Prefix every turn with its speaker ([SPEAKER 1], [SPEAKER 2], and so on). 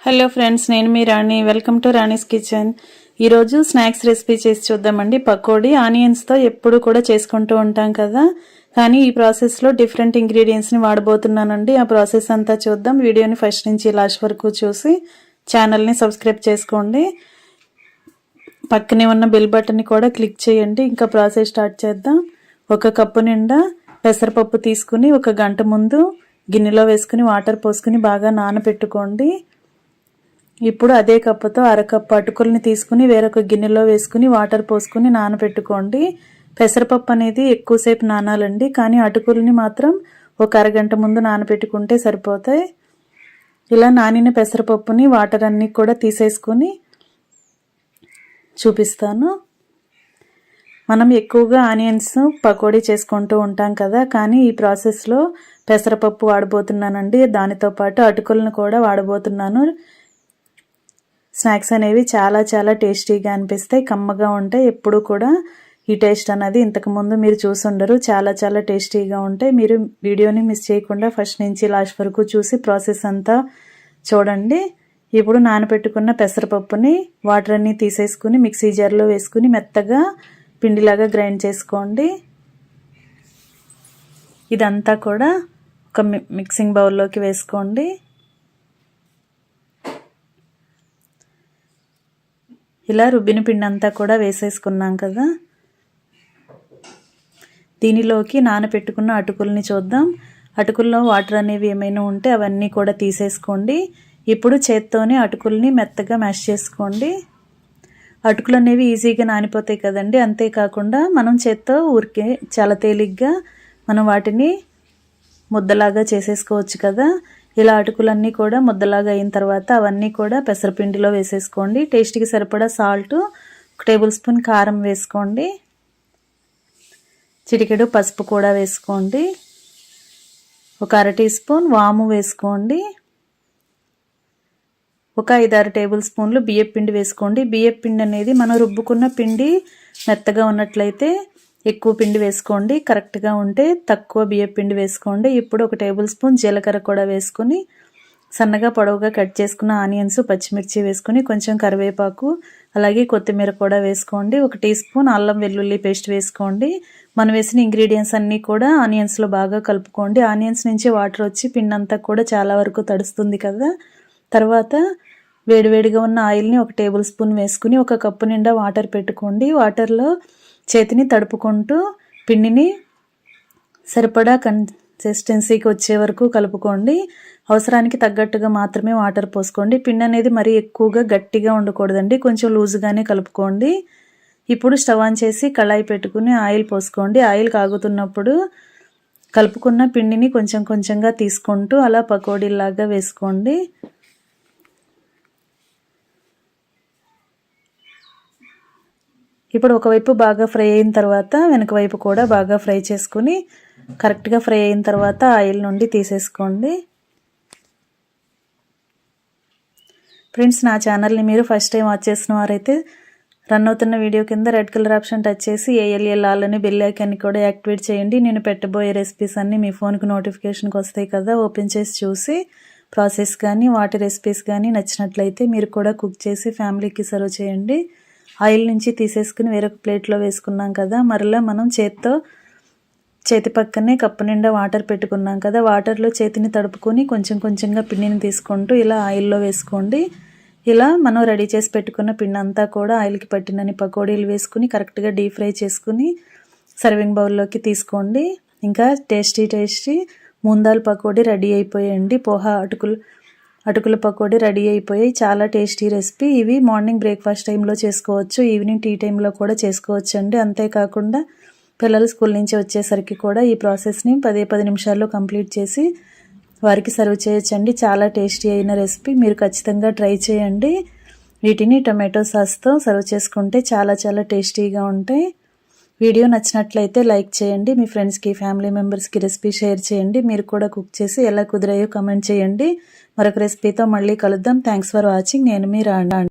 [SPEAKER 1] Hello friends, నేను మీ Rani. Welcome to Rani's kitchen. ఈరోజు స్నాక్స్ రెసిపీ చేసి చూద్దామండి. పకోడీ ఆనియన్స్తో ఎప్పుడు కూడా చేసుకుంటూ ఉంటాం కదా, కానీ ఈ ప్రాసెస్లో డిఫరెంట్ ఇంగ్రీడియంట్స్ని వాడబోతున్నానండి. ఆ ప్రాసెస్ అంతా చూద్దాం. వీడియోని ఫస్ట్ నుంచి లాస్ట్ వరకు చూసి ఛానల్ని సబ్స్క్రైబ్ చేసుకోండి. పక్కనే ఉన్న బెల్ బటన్ని కూడా క్లిక్ చేయండి. ఇంకా ప్రాసెస్ స్టార్ట్ చేద్దాం. ఒక కప్పు నిండా పెసరపప్పు తీసుకుని 1 గంట ముందు గిన్నెలో వేసుకుని వాటర్ పోసుకుని బాగా నానబెట్టుకోండి. ఇప్పుడు అదే కప్పుతో అరకప్పు అటుకుల్ని తీసుకుని వేరొక గిన్నెలో వేసుకుని వాటర్ పోసుకుని నానబెట్టుకోండి. పెసరపప్పు అనేది ఎక్కువసేపు నానాలండి, కానీ అటుకుల్ని మాత్రం ఒక అరగంట ముందు నానబెట్టుకుంటే సరిపోతాయి. ఇలా నానిన పెసరపప్పుని వాటర్ అన్నీ కూడా తీసేసుకుని చూపిస్తాను. మనం ఎక్కువగా ఆనియన్స్ పకోడీ చేసుకుంటూ ఉంటాం కదా, కానీ ఈ ప్రాసెస్లో పెసరపప్పు వాడబోతున్నానండి. దానితో పాటు అటుకులను కూడా వాడబోతున్నాను. స్నాక్స్ అనేవి చాలా చాలా టేస్టీగా అనిపిస్తాయి, కమ్మగా ఉంటాయి. ఎప్పుడు కూడా ఈ టేస్ట్ అనేది ఇంతకుముందు మీరు చూసుండరు. చాలా చాలా టేస్టీగా ఉంటాయి. మీరు వీడియోని మిస్ చేయకుండా ఫస్ట్ నుంచి లాస్ట్ వరకు చూసి ప్రాసెస్ అంతా చూడండి. ఇప్పుడు నానబెట్టుకున్న పెసరపప్పుని వాటర్ అన్నీ తీసేసుకుని మిక్సీ జార్లో వేసుకుని మెత్తగా పిండిలాగా గ్రైండ్ చేసుకోండి. ఇదంతా కూడా ఒక మిక్సింగ్ బౌల్లోకి వేసుకోండి. ఇలా రుబ్బిన పిండి అంతా కూడా వేసేసుకున్నాం కదా, దీనిలోకి నానబెట్టుకున్న అటుకుల్ని చూద్దాం. అటుకుల్లో వాటర్ అనేవి ఏమైనా ఉంటే అవన్నీ కూడా తీసేసుకోండి. ఇప్పుడు చేత్తోనే అటుకుల్ని మెత్తగా మ్యాష్ చేసుకోండి. అటుకులు అనేవి ఈజీగా నానిపోతాయి కదండి. అంతేకాకుండా మనం చేత్తో ఊరికే చాలా తేలిగ్గా మనం వాటిని ముద్దలాగా చేసేసుకోవచ్చు కదా. ఇలా అటుకులన్నీ కూడా ముద్దలాగా అయిన తర్వాత అవన్నీ కూడా పెసరపిండిలో వేసేసుకోండి. టేస్ట్కి సరిపడా సాల్ట్, 1 టేబుల్ స్పూన్ కారం వేసుకోండి. చిటికెడు పసుపు కూడా వేసుకోండి. 1 అర టీ స్పూన్ వాము వేసుకోండి. 1 5-6 టేబుల్ స్పూన్లు బియ్యపిండి వేసుకోండి. బియ్యపిండి అనేది మనం రుబ్బుకున్న పిండి మెత్తగా ఉన్నట్లయితే ఎక్కువ పిండి వేసుకోండి, కరెక్ట్గా ఉంటే తక్కువ బియ్యపిండి వేసుకోండి. ఇప్పుడు 1 టేబుల్ స్పూన్ జీలకర్ర కూడా వేసుకుని సన్నగా పొడవుగా కట్ చేసుకున్న ఆనియన్స్, పచ్చిమిర్చి వేసుకుని కొంచెం కరివేపాకు అలాగే కొత్తిమీర కూడా వేసుకోండి. 1 టీ స్పూన్ అల్లం వెల్లుల్లి పేస్ట్ వేసుకోండి. మనం వేసిన ఇంగ్రీడియంట్స్ అన్నీ కూడా ఆనియన్స్లో బాగా కలుపుకోండి. ఆనియన్స్ నుంచి వాటర్ వచ్చి పిండి అంతా కూడా చాలా వరకు తడుస్తుంది కదా. తర్వాత వేడివేడిగా ఉన్న ఆయిల్ని 1 టేబుల్ స్పూన్ వేసుకుని 1 కప్పు నిండా వాటర్ పెట్టుకోండి. వాటర్లో చేతిని తడుపుకుంటూ పిండిని సరిపడా కన్సిస్టెన్సీకి వచ్చే వరకు కలుపుకోండి. అవసరానికి తగ్గట్టుగా మాత్రమే వాటర్ పోసుకోండి. పిండి అనేది మరీ ఎక్కువగా గట్టిగా ఉండకూడదండి, కొంచెం లూజుగానే కలుపుకోండి. ఇప్పుడు స్టవ్ ఆన్ చేసి కళాయి పెట్టుకుని ఆయిల్ పోసుకోండి. ఆయిల్ కాగుతున్నప్పుడు కలుపుకున్న పిండిని కొంచెం కొంచెంగా తీసుకుంటూ అలా పకోడీలాగా వేసుకోండి. ఇప్పుడు ఒకవైపు బాగా ఫ్రై అయిన తర్వాత వెనక వైపు కూడా బాగా ఫ్రై చేసుకుని కరెక్ట్గా ఫ్రై అయిన తర్వాత ఆయిల్ నుండి తీసేసుకోండి. ఫ్రెండ్స్, నా ఛానల్ని మీరు ఫస్ట్ టైం వాచ్ చేసిన వారైతే రన్ అవుతున్న వీడియో కింద రెడ్ కలర్ ఆప్షన్ టచ్ చేసి ALL ఆల్ అని బెల్ ఐకాన్ని కూడా యాక్టివేట్ చేయండి. నేను పెట్టబోయే రెసిపీస్ అన్నీ మీ ఫోన్కి నోటిఫికేషన్కి వస్తాయి కదా. ఓపెన్ చేసి చూసి ప్రాసెస్ కానీ వాటి రెసిపీస్ కానీ నచ్చినట్లయితే మీరు కూడా కుక్ చేసి ఫ్యామిలీకి సర్వ్ చేయండి. ఆయిల్ నుంచి తీసేసుకుని వేరొక ప్లేట్లో వేసుకున్నాం కదా, మరలా మనం చేతి పక్కనే కప్పు నిండా వాటర్ పెట్టుకున్నాం కదా, వాటర్లో చేతిని తడుపుకొని కొంచెం కొంచెంగా పిండిని తీసుకుంటూ ఇలా ఆయిల్లో వేసుకోండి. ఇలా మనం రెడీ చేసి పెట్టుకున్న పిండి అంతా కూడా ఆయిల్కి పట్టినని పకోడీలు వేసుకుని కరెక్ట్గా డీప్ ఫ్రై చేసుకుని సర్వింగ్ బౌల్లోకి తీసుకోండి. ఇంకా టేస్టీ మూందాల్ పకోడీ రెడీ అయిపోయాయండి. అటుకుల పకోడీ రెడీ అయిపోయాయి. చాలా టేస్టీ రెసిపీ. ఇవి మార్నింగ్ బ్రేక్ఫాస్ట్ టైంలో చేసుకోవచ్చు, ఈవినింగ్ టీ టైంలో కూడా చేసుకోవచ్చు అండి. అంతేకాకుండా పిల్లలు స్కూల్ నుంచి వచ్చేసరికి కూడా ఈ ప్రాసెస్ని 10 నిమిషాల్లో కంప్లీట్ చేసి వారికి సర్వ్ చేయొచ్చండి. చాలా టేస్టీ అయిన రెసిపీ, మీరు ఖచ్చితంగా ట్రై చేయండి. వీటిని టొమాటో సాస్తో సర్వ్ చేసుకుంటే చాలా చాలా టేస్టీగా ఉంటాయి. వీడియో నచ్చినట్లయితే లైక్ చేయండి. మీ ఫ్రెండ్స్కి, ఫ్యామిలీ మెంబర్స్కి రెసిపీ షేర్ చేయండి. మీరు కూడా కుక్ చేసి ఎలా కుదిరాయో కమెంట్ చేయండి. మరొక రెసిపీతో మళ్ళీ కలుద్దాం. Thanks for watching. నేను మీ రాణి.